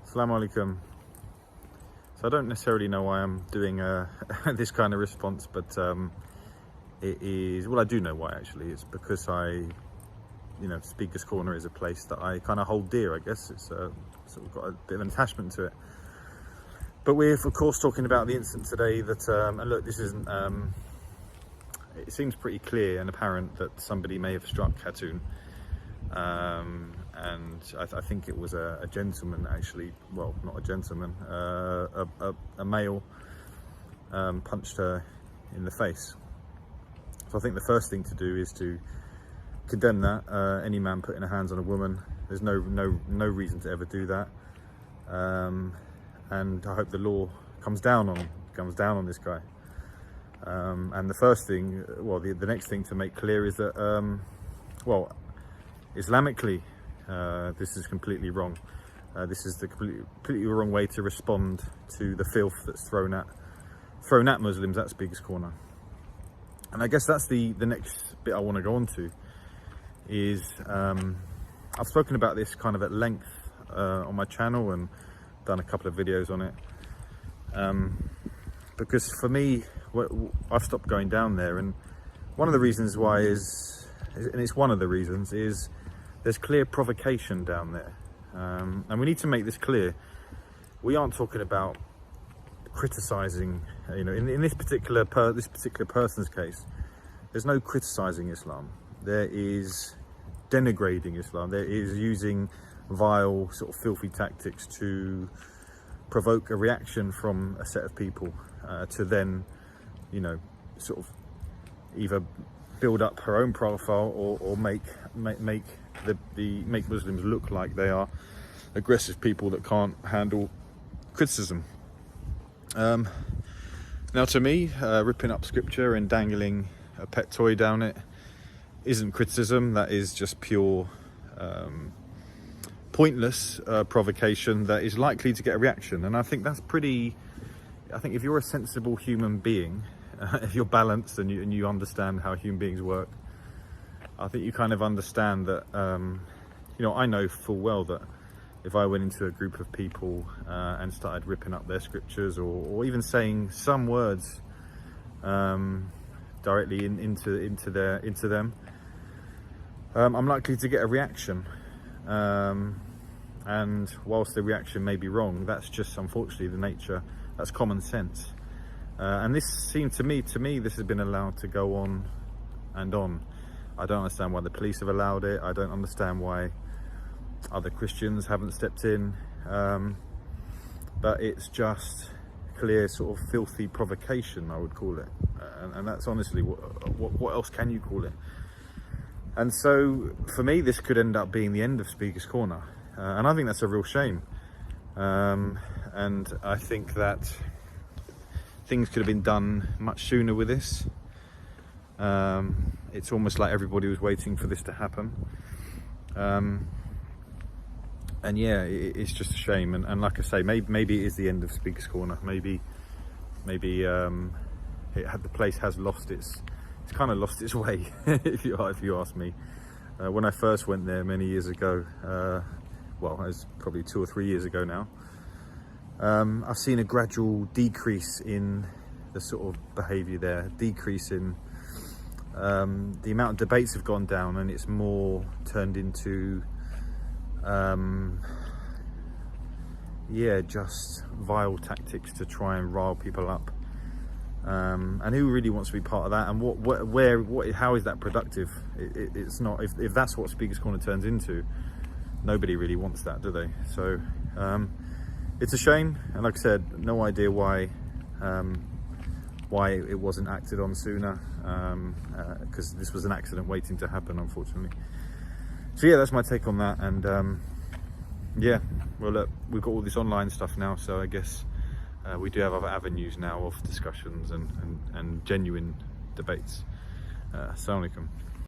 Assalamu alaikum. So I don't necessarily know why I'm doing this kind of response, but it is, well, I do know why actually. It's because Speaker's Corner is a place that I kind of hold dear, I guess. It's sort of got a bit of an attachment to it. But we're of course talking about the incident today that, and look, this isn't, it seems pretty clear and apparent that somebody may have struck Hatun. And I think it was a gentleman actually, well, not a gentleman, a male punched her in the face. So I think the first thing to do is to condemn that. Any man putting their hands on a woman, there's no reason to ever do that. And I hope the law comes down on this guy. And the first thing, well, the next thing to make clear is that, well, Islamically, this is completely wrong. This is the completely wrong way to respond to the filth that's thrown at Muslims at Speaker's Corner. And I guess that's the next bit I want to go on to. Is I've spoken about this kind of at length on my channel and done a couple of videos on it. Because for me, I've stopped going down there, and one of the reasons why is there's clear provocation down there, and we need to make this clear. We aren't talking about criticizing, in this particular person's case, there's no criticizing Islam. There is denigrating Islam. There is using vile, sort of filthy tactics to provoke a reaction from a set of people to then, sort of either build up her own profile or make Muslims look like they are aggressive people that can't handle criticism. Now, to me, ripping up scripture and dangling a pet toy down it isn't criticism. That is just pure pointless provocation that is likely to get a reaction. And I think that's I think if you're a sensible human being, if you're balanced and you understand how human beings work, I think you kind of understand that, I know full well that if I went into a group of people and started ripping up their scriptures or even saying some words directly into them, I'm likely to get a reaction. And whilst the reaction may be wrong, that's just unfortunately the nature. That's common sense. And this seemed to me, this has been allowed to go on and on. I don't understand why the police have allowed it. I don't understand why other Christians haven't stepped in. But it's just clear sort of filthy provocation, I would call it. And that's honestly, what else can you call it? And so for me, this could end up being the end of Speaker's Corner. And I think that's a real shame. And I think that things could have been done much sooner with this. It's almost like everybody was waiting for this to happen. And yeah, it's just a shame. And like I say, maybe it is the end of Speaker's Corner. Maybe the place has lost it's kind of lost its way, if you ask me. When I first went there many years ago, well, it was probably 2 or 3 years ago now, I've seen a gradual decrease in the sort of behaviour there, decrease in the amount of debates have gone down, and it's more turned into just vile tactics to try and rile people up. And who really wants to be part of that? And how is that productive? It's not. If that's what Speaker's Corner turns into, nobody really wants that, do they? So it's a shame, and like I said, no idea why it wasn't acted on sooner, because this was an accident waiting to happen, unfortunately. So yeah, that's my take on that. And yeah, well, look, we've got all this online stuff now, so I guess we do have other avenues now of discussions and genuine debates. Assalamu alaikum.